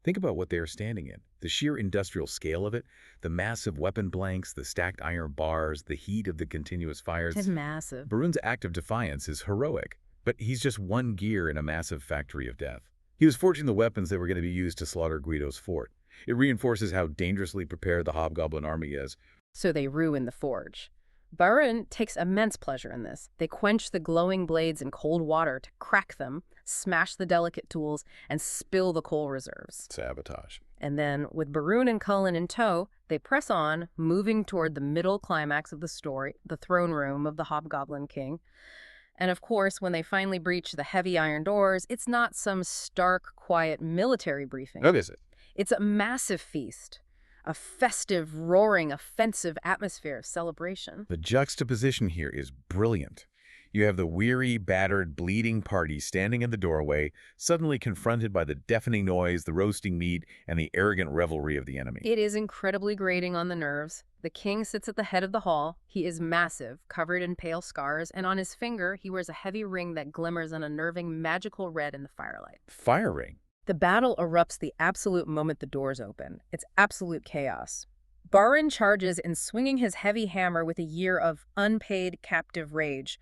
Speaker 2: Think about what they are standing in. The sheer industrial scale of it, the massive weapon blanks, the stacked iron bars, the heat of the continuous fires.
Speaker 1: It's massive.
Speaker 2: Baroon's act of defiance is heroic, but he's just one gear in a massive factory of death. He was forging the weapons that were going to be used to slaughter Guido's fort. It reinforces how dangerously prepared the hobgoblin army is.
Speaker 1: So they ruin the forge. Baroon takes immense pleasure in this. They quench the glowing blades in cold water to crack them, smash the delicate tools, and spill the coal reserves.
Speaker 2: Sabotage.
Speaker 1: And then, with Baroon and Cullen in tow, they press on, moving toward the middle climax of the story, the throne room of the Hobgoblin King. And of course, when they finally breach the heavy iron doors, it's not some stark, quiet military briefing.
Speaker 2: What is it?
Speaker 1: It's a massive feast. A festive, roaring, offensive atmosphere of celebration.
Speaker 2: The juxtaposition here is brilliant. You have the weary, battered, bleeding party standing in the doorway, suddenly confronted by the deafening noise, the roasting meat, and the arrogant revelry of the enemy.
Speaker 1: It is incredibly grating on the nerves. The king sits at the head of the hall. He is massive, covered in pale scars, and on his finger he wears a heavy ring that glimmers an unnerving magical red in the firelight.
Speaker 2: Fire ring.
Speaker 1: The battle erupts the absolute moment the doors open. It's absolute chaos. Barin charges in swinging his heavy hammer with a year of unpaid captive rage.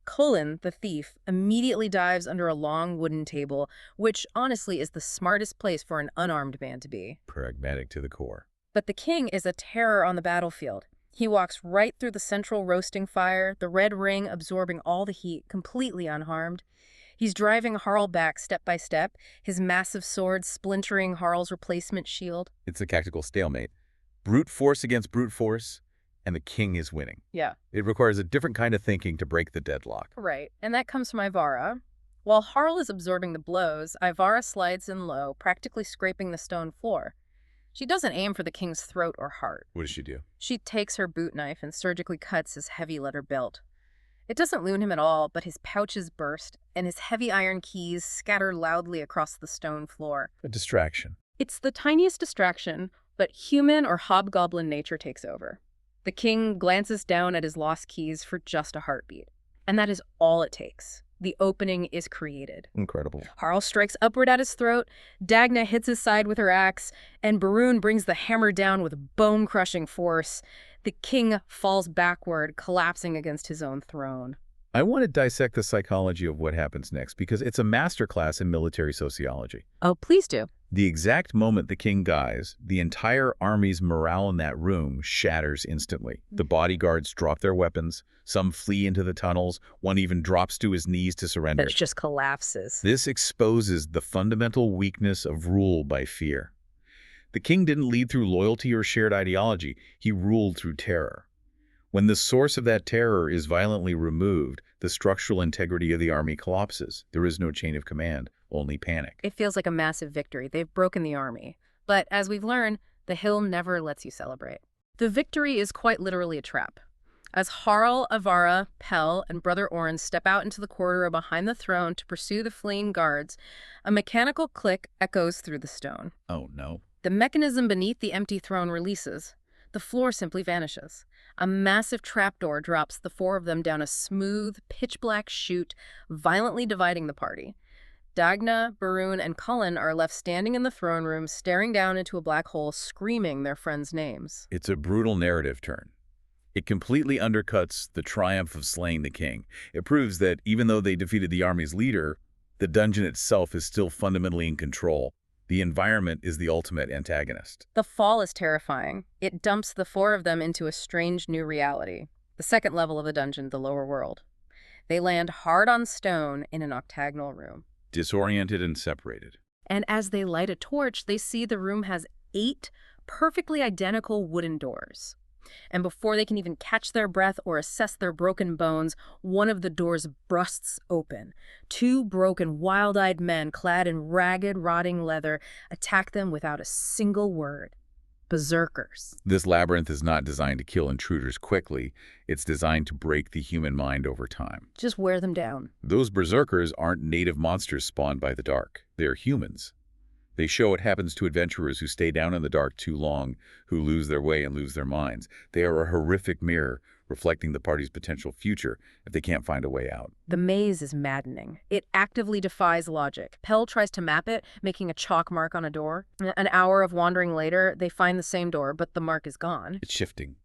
Speaker 1: Cullen, the thief, immediately dives under a long wooden table, which honestly is the smartest place for an unarmed man to be.
Speaker 2: Pragmatic to the core.
Speaker 1: But the king is a terror on the battlefield. He walks right through the central roasting fire, the red ring absorbing all the heat, completely unharmed. He's driving Harl back step by step, his massive sword splintering Harl's replacement shield.
Speaker 2: It's a tactical stalemate. Brute force against brute force, and the king is winning.
Speaker 1: Yeah.
Speaker 2: It requires a different kind of thinking to break the deadlock.
Speaker 1: Right, and that comes from Ivara. While Harl is absorbing the blows, Ivara slides in low, practically scraping the stone floor. She doesn't aim for the king's throat or heart.
Speaker 2: What does she do?
Speaker 1: She takes her boot knife and surgically cuts his heavy leather belt. It doesn't wound him at all, but his pouches burst, and his heavy iron keys scatter loudly across the stone floor.
Speaker 2: A distraction.
Speaker 1: It's the tiniest distraction, but human or hobgoblin nature takes over. The king glances down at his lost keys for just a heartbeat. And that is all it takes. The opening is created.
Speaker 2: Incredible.
Speaker 1: Harl strikes upward at his throat, Dagna hits his side with her axe, and Baroon brings the hammer down with bone-crushing force. The king falls backward, collapsing against his own throne.
Speaker 2: I want to dissect the psychology of what happens next because it's a masterclass in military sociology.
Speaker 1: Oh, please do.
Speaker 2: The exact moment the king dies, the entire army's morale in that room shatters instantly. The bodyguards drop their weapons, some flee into the tunnels, one even drops to his knees to surrender.
Speaker 1: It just collapses.
Speaker 2: This exposes the fundamental weakness of rule by fear. The king didn't lead through loyalty or shared ideology, he ruled through terror. When the source of that terror is violently removed, the structural integrity of the army collapses. There is no chain of command, only panic.
Speaker 1: It feels like a massive victory. They've broken the army. But as we've learned, the hill never lets you celebrate. The victory is quite literally a trap. As Harl, Ivara, Pell, and Brother Orin step out into the corridor behind the throne to pursue the fleeing guards, a mechanical click echoes through the stone.
Speaker 2: Oh no.
Speaker 1: The mechanism beneath the empty throne releases. The floor simply vanishes. A massive trapdoor drops the four of them down a smooth, pitch-black chute, violently dividing the party. Dagna, Barun, and Cullen are left standing in the throne room, staring down into a black hole, screaming their friends' names.
Speaker 2: It's a brutal narrative turn. It completely undercuts the triumph of slaying the king. It proves that even though they defeated the army's leader, the dungeon itself is still fundamentally in control. The environment is the ultimate antagonist.
Speaker 1: The fall is terrifying. It dumps the four of them into a strange new reality. The second level of the dungeon, the lower world. They land hard on stone in an octagonal room.
Speaker 2: Disoriented and separated.
Speaker 1: And as they light a torch, they see the room has 8 perfectly identical wooden doors. And before they can even catch their breath or assess their broken bones, one of the doors bursts open. 2 broken, wild-eyed men clad in ragged, rotting leather attack them without a single word. Berserkers.
Speaker 2: This labyrinth is not designed to kill intruders quickly. It's designed to break the human mind over time.
Speaker 1: Just wear them down.
Speaker 2: Those berserkers aren't native monsters spawned by the dark. They're humans. They show what happens to adventurers who stay down in the dark too long, who lose their way and lose their minds. They are a horrific mirror, reflecting the party's potential future if they can't find a way out.
Speaker 1: The maze is maddening. It actively defies logic. Pell tries to map it, making a chalk mark on a door. An hour of wandering later, they find the same door, but the mark is gone.
Speaker 2: It's shifting.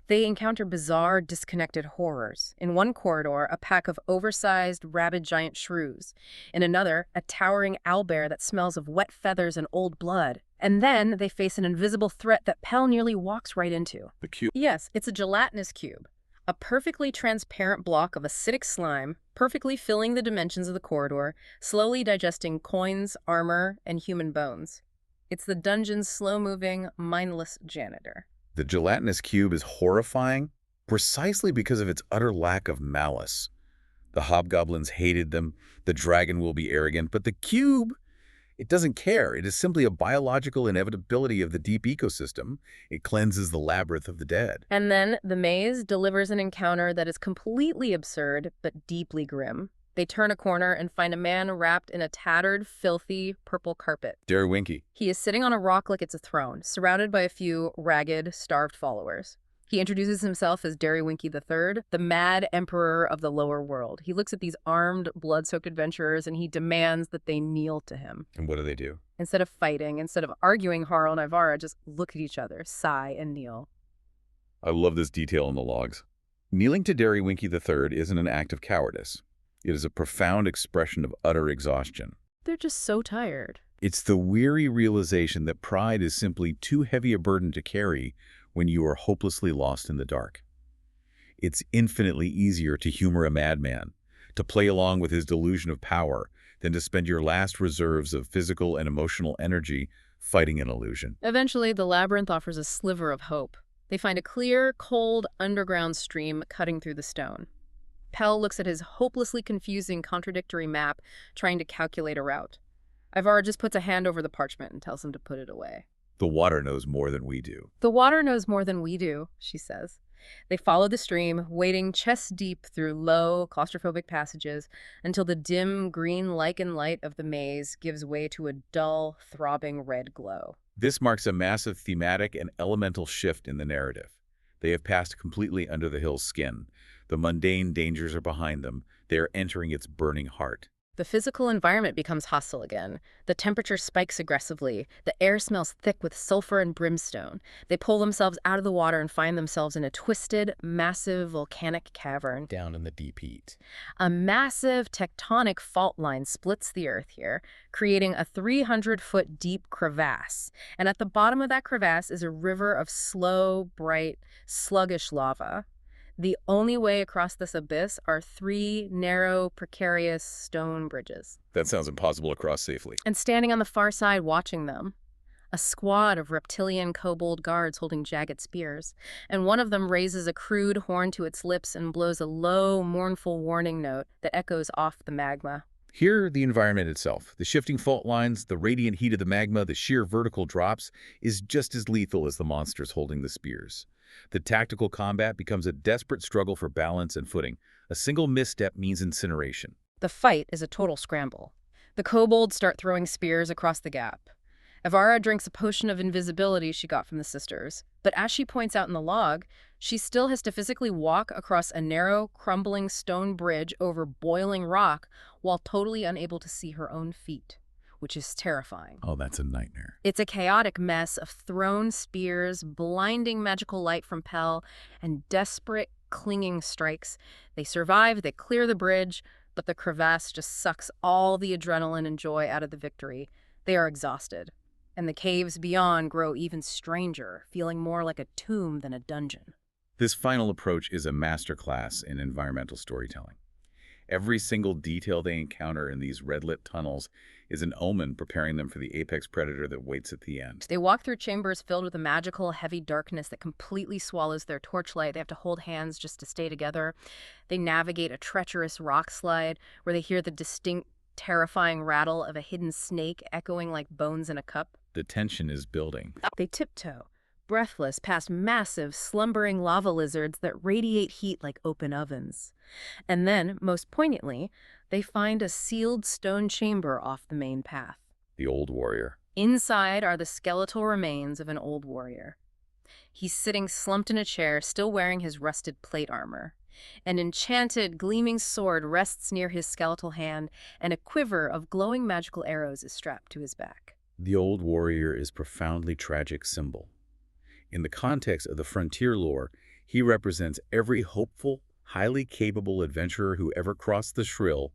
Speaker 1: They encounter bizarre, disconnected horrors. In one corridor, a pack of oversized, rabid giant shrews. In another, a towering owlbear that smells of wet feathers and old blood. And then they face an invisible threat that Pell nearly walks right into.
Speaker 2: The cube.
Speaker 1: Yes, it's a gelatinous cube. A perfectly transparent block of acidic slime, perfectly filling the dimensions of the corridor, slowly digesting coins, armor, and human bones. It's the dungeon's slow-moving, mindless janitor.
Speaker 2: The gelatinous cube is horrifying precisely because of its utter lack of malice. The hobgoblins hated them, the dragon will be arrogant, but the cube, it doesn't care. It is simply a biological inevitability of the deep ecosystem. It cleanses the labyrinth of the dead.
Speaker 1: And then the maze delivers an encounter that is completely absurd but deeply grim. They turn a corner and find a man wrapped in a tattered, filthy, purple carpet.
Speaker 2: Derry Winky.
Speaker 1: He is sitting on a rock like it's a throne, surrounded by a few ragged, starved followers. He introduces himself as Derry Winky III, the mad emperor of the lower world. He looks at these armed, blood-soaked adventurers and he demands that they kneel to him.
Speaker 2: And what do?
Speaker 1: Instead of fighting, instead of arguing, Harl and Ivara just look at each other, sigh, and kneel.
Speaker 2: I love this detail in the logs. Kneeling to Derry Winky III isn't an act of cowardice. It is a profound expression of utter exhaustion.
Speaker 1: They're just so tired.
Speaker 2: It's the weary realization that pride is simply too heavy a burden to carry when you are hopelessly lost in the dark. It's infinitely easier to humor a madman, to play along with his delusion of power, than to spend your last reserves of physical and emotional energy fighting an illusion.
Speaker 1: Eventually, the labyrinth offers a sliver of hope. They find a clear, cold, underground stream cutting through the stone. Pell looks at his hopelessly confusing, contradictory map, trying to calculate a route. Ivara just puts a hand over the parchment and tells him to put it away.
Speaker 2: The water knows more than we do.
Speaker 1: The water knows more than we do, she says. They follow the stream, wading chest-deep through low, claustrophobic passages until the dim, green lichen light of the maze gives way to a dull, throbbing red glow.
Speaker 2: This marks a massive thematic and elemental shift in the narrative. They have passed completely under the hill's skin. The mundane dangers are behind them. They are entering its burning heart.
Speaker 1: The physical environment becomes hostile again. The temperature spikes aggressively. The air smells thick with sulfur and brimstone. They pull themselves out of the water and find themselves in a twisted, massive volcanic cavern.
Speaker 2: Down in the deep heat.
Speaker 1: A massive tectonic fault line splits the earth here, creating a 300-foot deep crevasse. And at the bottom of that crevasse is a river of slow, bright, sluggish lava. The only way across this abyss are 3 narrow, precarious stone bridges.
Speaker 2: That sounds impossible to cross safely.
Speaker 1: And standing on the far side watching them, a squad of reptilian kobold guards holding jagged spears, and one of them raises a crude horn to its lips and blows a low, mournful warning note that echoes off the magma.
Speaker 2: Here, the environment itself, the shifting fault lines, the radiant heat of the magma, the sheer vertical drops, is just as lethal as the monsters holding the spears. The tactical combat becomes a desperate struggle for balance and footing. A single misstep means incineration.
Speaker 1: The fight is a total scramble. The kobolds start throwing spears across the gap. Avara drinks a potion of invisibility she got from the sisters, but as she points out in the log, she still has to physically walk across a narrow, crumbling stone bridge over boiling rock while totally unable to see her own feet, which is terrifying.
Speaker 2: Oh, that's a nightmare.
Speaker 1: It's a chaotic mess of thrown spears, blinding magical light from Pell, and desperate, clinging strikes. They survive, they clear the bridge, but the crevasse just sucks all the adrenaline and joy out of the victory. They are exhausted, and the caves beyond grow even stranger, feeling more like a tomb than a dungeon.
Speaker 2: This final approach is a masterclass in environmental storytelling. Every single detail they encounter in these red-lit tunnels is an omen preparing them for the apex predator that waits at the end.
Speaker 1: They walk through chambers filled with a magical, heavy darkness that completely swallows their torchlight. They have to hold hands just to stay together. They navigate a treacherous rock slide where they hear the distinct, terrifying rattle of a hidden snake echoing like bones in a cup.
Speaker 2: The tension is building.
Speaker 1: They tiptoe, breathless, past massive, slumbering lava lizards that radiate heat like open ovens. And then, most poignantly, they find a sealed stone chamber off the main path.
Speaker 2: The old warrior.
Speaker 1: Inside are the skeletal remains of an old warrior. He's sitting slumped in a chair, still wearing his rusted plate armor. An enchanted, gleaming sword rests near his skeletal hand, and a quiver of glowing magical arrows is strapped to his back.
Speaker 2: The old warrior is a profoundly tragic symbol. In the context of the frontier lore, he represents every hopeful, highly capable adventurer who ever crossed the Shrill,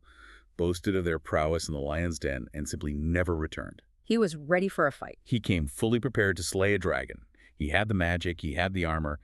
Speaker 2: boasted of their prowess in the lion's den, and simply never returned.
Speaker 1: He was ready for a fight.
Speaker 2: He came fully prepared to slay a dragon. He had the magic, he had the armor,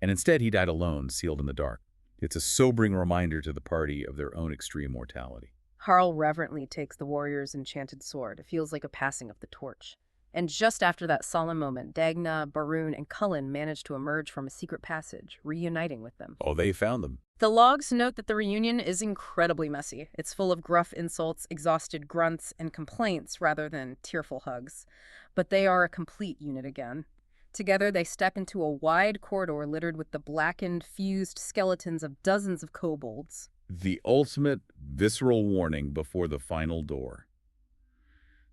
Speaker 2: and instead he died alone, sealed in the dark. It's a sobering reminder to the party of their own extreme mortality.
Speaker 1: Harl reverently takes the warrior's enchanted sword. It feels like a passing of the torch. And just after that solemn moment, Dagna, Baroon, and Cullen manage to emerge from a secret passage, reuniting with them.
Speaker 2: Oh, they found them.
Speaker 1: The logs note that the reunion is incredibly messy. It's full of gruff insults, exhausted grunts, and complaints rather than tearful hugs. But they are a complete unit again. Together, they step into a wide corridor littered with the blackened, fused skeletons of dozens of kobolds.
Speaker 2: The ultimate visceral warning before the final door.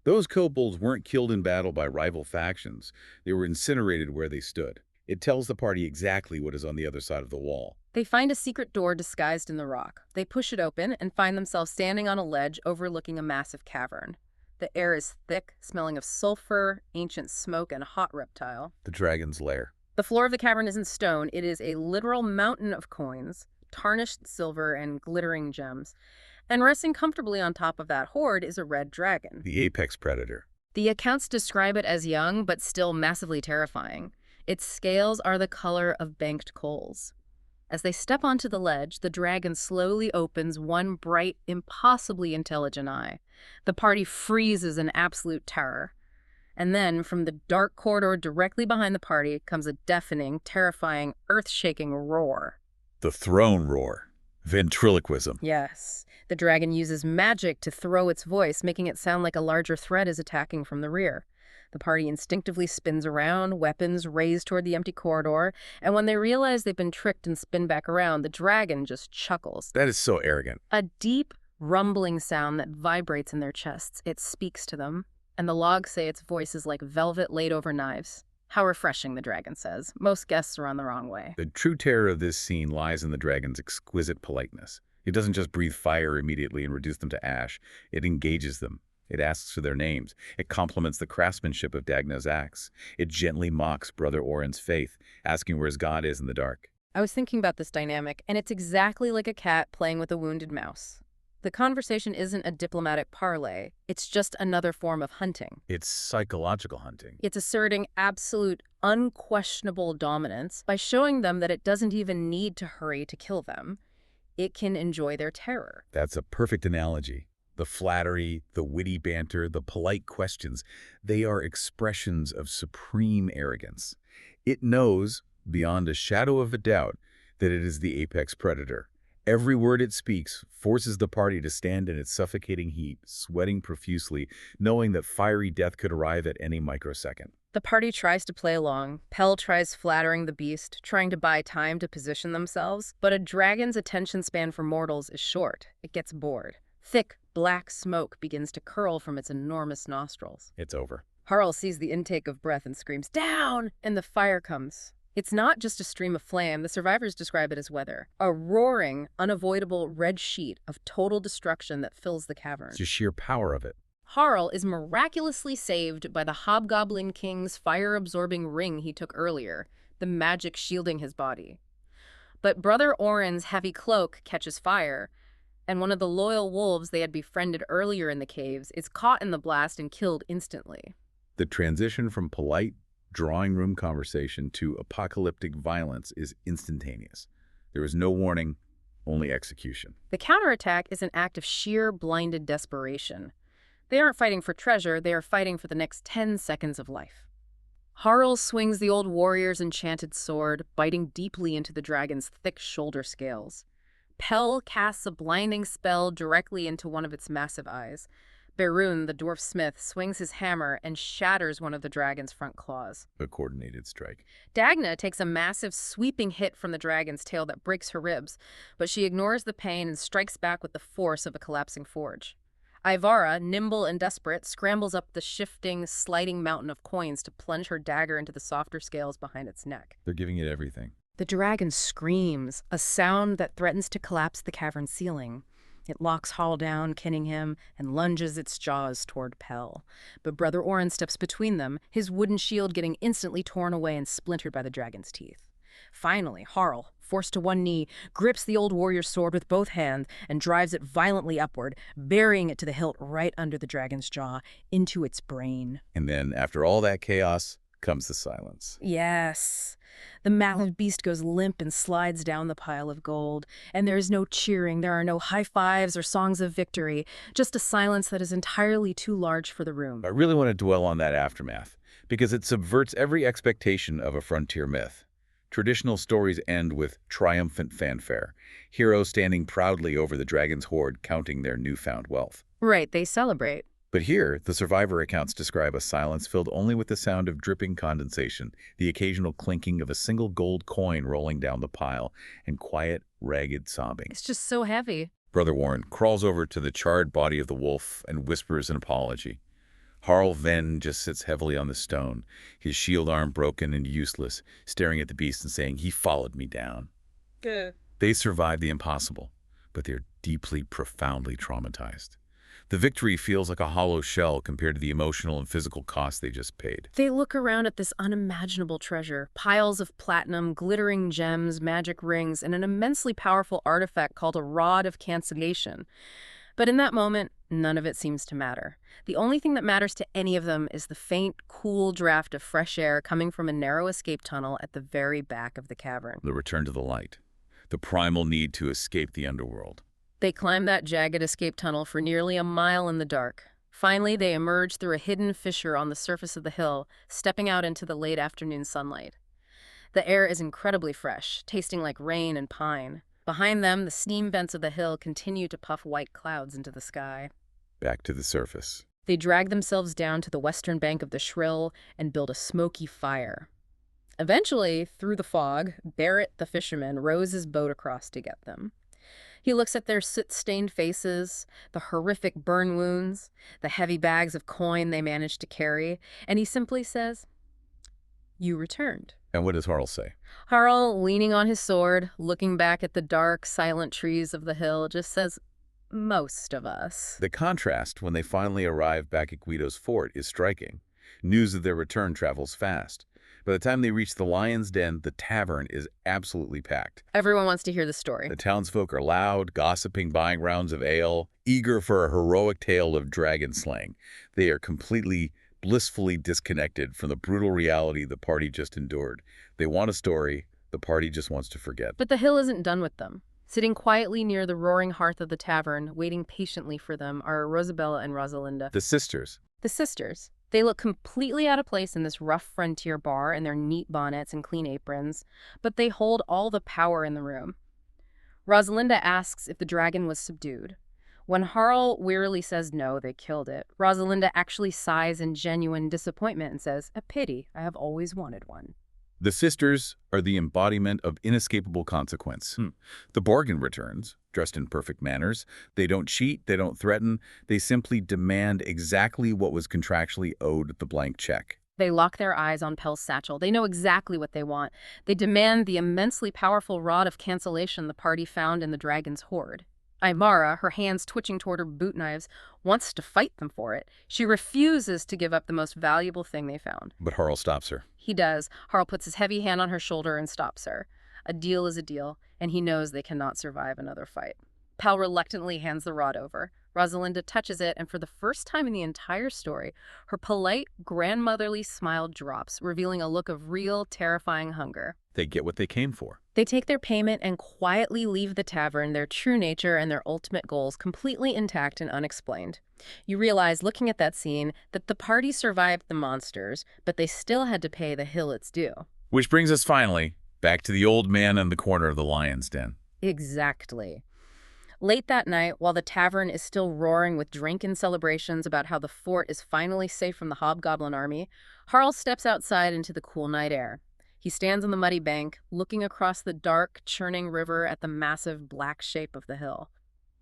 Speaker 2: Those kobolds weren't killed in battle by rival factions. They were incinerated where they stood. It tells the party exactly what is on the other side of the wall.
Speaker 1: They find a secret door disguised in the rock. They push it open and find themselves standing on a ledge overlooking a massive cavern. The air is thick, smelling of sulfur, ancient smoke, and a hot reptile.
Speaker 2: The dragon's lair.
Speaker 1: The floor of the cavern isn't stone. It is a literal mountain of coins, tarnished silver and glittering gems. And resting comfortably on top of that hoard is a red dragon.
Speaker 2: The apex predator.
Speaker 1: The accounts describe it as young, but still massively terrifying. Its scales are the color of banked coals. As they step onto the ledge, the dragon slowly opens one bright, impossibly intelligent eye. The party freezes in absolute terror. And then, from the dark corridor directly behind the party, comes a deafening, terrifying, earth-shaking roar.
Speaker 2: The throne roar. Ventriloquism.
Speaker 1: Yes. The dragon uses magic to throw its voice, making it sound like a larger threat is attacking from the rear. The party instinctively spins around, weapons raised toward the empty corridor, and when they realize they've been tricked and spin back around, the dragon just chuckles.
Speaker 2: That is so arrogant.
Speaker 1: A deep, rumbling sound that vibrates in their chests. It speaks to them, and the logs say its voice is like velvet laid over knives. How refreshing, the dragon says. Most guests are on the wrong way.
Speaker 2: The true terror of this scene lies in the dragon's exquisite politeness. It doesn't just breathe fire immediately and reduce them to ash. It engages them. It asks for their names. It compliments the craftsmanship of Dagna's axe. It gently mocks Brother Orin's faith, asking where his god is in the dark.
Speaker 1: I was thinking about this dynamic, and it's exactly like a cat playing with a wounded mouse. The conversation isn't a diplomatic parley. It's just another form of hunting.
Speaker 2: It's psychological hunting.
Speaker 1: It's asserting absolute, unquestionable dominance by showing them that it doesn't even need to hurry to kill them. It can enjoy their terror.
Speaker 2: That's a perfect analogy. The flattery, the witty banter, the polite questions, they are expressions of supreme arrogance. It knows, beyond a shadow of a doubt, that it is the apex predator. Every word it speaks forces the party to stand in its suffocating heat, sweating profusely, knowing that fiery death could arrive at any microsecond.
Speaker 1: The party tries to play along. Pell tries flattering the beast, trying to buy time to position themselves. But a dragon's attention span for mortals is short. It gets bored. Thick, black smoke begins to curl from its enormous nostrils.
Speaker 2: It's over.
Speaker 1: Harl sees the intake of breath and screams, "Down!" And the fire comes. It's not just a stream of flame. The survivors describe it as weather. A roaring, unavoidable red sheet of total destruction that fills the cavern.
Speaker 2: It's the sheer power of it.
Speaker 1: Harl is miraculously saved by the Hobgoblin King's fire-absorbing ring he took earlier, the magic shielding his body. But Brother Orin's heavy cloak catches fire, and one of the loyal wolves they had befriended earlier in the caves is caught in the blast and killed instantly.
Speaker 2: The transition from polite drawing room conversation to apocalyptic violence is instantaneous. There is no warning, only execution.
Speaker 1: The counterattack is an act of sheer blinded desperation. They aren't fighting for treasure, they are fighting for the next 10 seconds of life. Harl swings the old warrior's enchanted sword, biting deeply into the dragon's thick shoulder scales. Pell casts a blinding spell directly into one of its massive eyes. Berun, the dwarf smith, swings his hammer and shatters one of the dragon's front claws.
Speaker 2: A coordinated strike.
Speaker 1: Dagna takes a massive, sweeping hit from the dragon's tail that breaks her ribs, but she ignores the pain and strikes back with the force of a collapsing forge. Ivara, nimble and desperate, scrambles up the shifting, sliding mountain of coins to plunge her dagger into the softer scales behind its neck.
Speaker 2: They're giving it everything.
Speaker 1: The dragon screams, a sound that threatens to collapse the cavern ceiling. It locks Hall down, kinning him, and lunges its jaws toward Pell. But Brother Orin steps between them, his wooden shield getting instantly torn away and splintered by the dragon's teeth. Finally, Harl, forced to one knee, grips the old warrior's sword with both hands and drives it violently upward, burying it to the hilt right under the dragon's jaw, into its brain.
Speaker 2: And then, after all that chaos, comes the silence.
Speaker 1: Yes. The massive beast goes limp and slides down the pile of gold, and there is no cheering, there are no high fives or songs of victory, just a silence that is entirely too large for the room.
Speaker 2: I really want to dwell on that aftermath, because it subverts every expectation of a frontier myth. Traditional stories end with triumphant fanfare, heroes standing proudly over the dragon's hoard counting their newfound wealth.
Speaker 1: Right, they celebrate.
Speaker 2: But here, the survivor accounts describe a silence filled only with the sound of dripping condensation, the occasional clinking of a single gold coin rolling down the pile, and quiet, ragged sobbing.
Speaker 1: It's just so heavy.
Speaker 2: Brother Warren crawls over to the charred body of the wolf and whispers an apology. Harl then just sits heavily on the stone, his shield arm broken and useless, staring at the beast and saying, "He followed me down." They survived the impossible, but they're deeply, profoundly traumatized. The victory feels like a hollow shell compared to the emotional and physical cost they just paid.
Speaker 1: They look around at this unimaginable treasure, piles of platinum, glittering gems, magic rings, and an immensely powerful artifact called a Rod of Cancellation. But in that moment, none of it seems to matter. The only thing that matters to any of them is the faint, cool draft of fresh air coming from a narrow escape tunnel at the very back of the cavern.
Speaker 2: The return to the light. The primal need to escape the underworld.
Speaker 1: They climb that jagged escape tunnel for nearly a mile in the dark. Finally, they emerge through a hidden fissure on the surface of the hill, stepping out into the late afternoon sunlight. The air is incredibly fresh, tasting like rain and pine. Behind them, the steam vents of the hill continue to puff white clouds into the sky.
Speaker 2: Back to the surface.
Speaker 1: They drag themselves down to the western bank of the Shrill and build a smoky fire. Eventually, through the fog, Barrett, the fisherman, rows his boat across to get them. He looks at their soot-stained faces, the horrific burn wounds, the heavy bags of coin they managed to carry, and he simply says, "You returned."
Speaker 2: And what does Harl say?
Speaker 1: Harl, leaning on his sword, looking back at the dark, silent trees of the hill, just says, "Most of us."
Speaker 2: The contrast when they finally arrive back at Guido's fort is striking. News of their return travels fast. By the time they reach the Lion's Den, the tavern is absolutely packed.
Speaker 1: Everyone wants to hear the story.
Speaker 2: The townsfolk are loud, gossiping, buying rounds of ale, eager for a heroic tale of dragon slaying. They are completely, blissfully disconnected from the brutal reality the party just endured. They want a story, the party just wants to forget.
Speaker 1: But the hill isn't done with them. Sitting quietly near the roaring hearth of the tavern, waiting patiently for them, are Rosabella and Rosalinda.
Speaker 2: The sisters.
Speaker 1: The sisters. They look completely out of place in this rough frontier bar in their neat bonnets and clean aprons, but they hold all the power in the room. Rosalinda asks if the dragon was subdued. When Harl wearily says no, they killed it, Rosalinda actually sighs in genuine disappointment and says, "A pity, I have always wanted one."
Speaker 2: The sisters are the embodiment of inescapable consequence. The bargain returns, dressed in perfect manners. They don't cheat, they don't threaten, they simply demand exactly what was contractually owed the blank check.
Speaker 1: They lock their eyes on Pell's satchel. They know exactly what they want. They demand the immensely powerful rod of cancellation the party found in the dragon's hoard. Aymara, her hands twitching toward her boot knives, wants to fight them for it. She refuses to give up the most valuable thing they found.
Speaker 2: But Harl stops her.
Speaker 1: He does. Harl puts his heavy hand on her shoulder and stops her. A deal is a deal, and he knows they cannot survive another fight. Pell reluctantly hands the rod over. Rosalinda touches it, and for the first time in the entire story, her polite, grandmotherly smile drops, revealing a look of real, terrifying hunger.
Speaker 2: They get what they came for.
Speaker 1: They take their payment and quietly leave the tavern, their true nature and their ultimate goals completely intact and unexplained. You realize, looking at that scene, that the party survived the monsters, but they still had to pay the hill its due.
Speaker 2: Which brings us finally back to the old man in the corner of the lion's den.
Speaker 1: Exactly. Late that night, while the tavern is still roaring with drunken celebrations about how the fort is finally safe from the hobgoblin army, Harl steps outside into the cool night air. He stands on the muddy bank, looking across the dark, churning river at the massive black shape of the hill.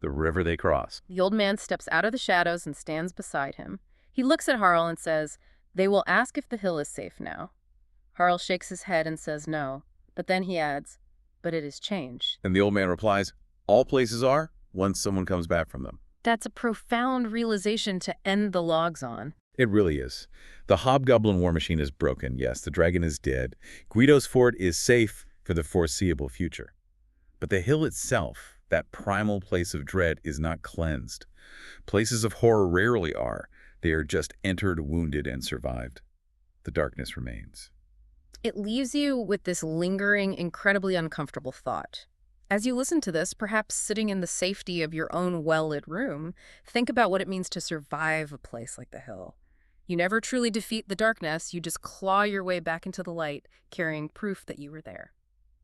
Speaker 2: The river they cross.
Speaker 1: The old man steps out of the shadows and stands beside him. He looks at Harl and says, "They will ask if the hill is safe now." Harl shakes his head and says no, but then he adds, "But it has changed."
Speaker 2: And the old man replies, all places are, once someone comes back from them.
Speaker 1: That's a profound realization to end the logs on.
Speaker 2: It really is. The hobgoblin war machine is broken. Yes, the dragon is dead. Guido's fort is safe for the foreseeable future. But the hill itself, that primal place of dread, is not cleansed. Places of horror rarely are. They are just entered, wounded, and survived. The darkness remains.
Speaker 1: It leaves you with this lingering, incredibly uncomfortable thought. As you listen to this, perhaps sitting in the safety of your own well-lit room, think about what it means to survive a place like the hill. You never truly defeat the darkness, you just claw your way back into the light, carrying proof that you were there.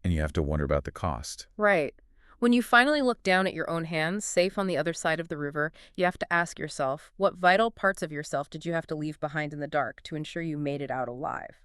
Speaker 2: And you have to wonder about the cost.
Speaker 1: Right. When you finally look down at your own hands, safe on the other side of the river, you have to ask yourself, what vital parts of yourself did you have to leave behind in the dark to ensure you made it out alive?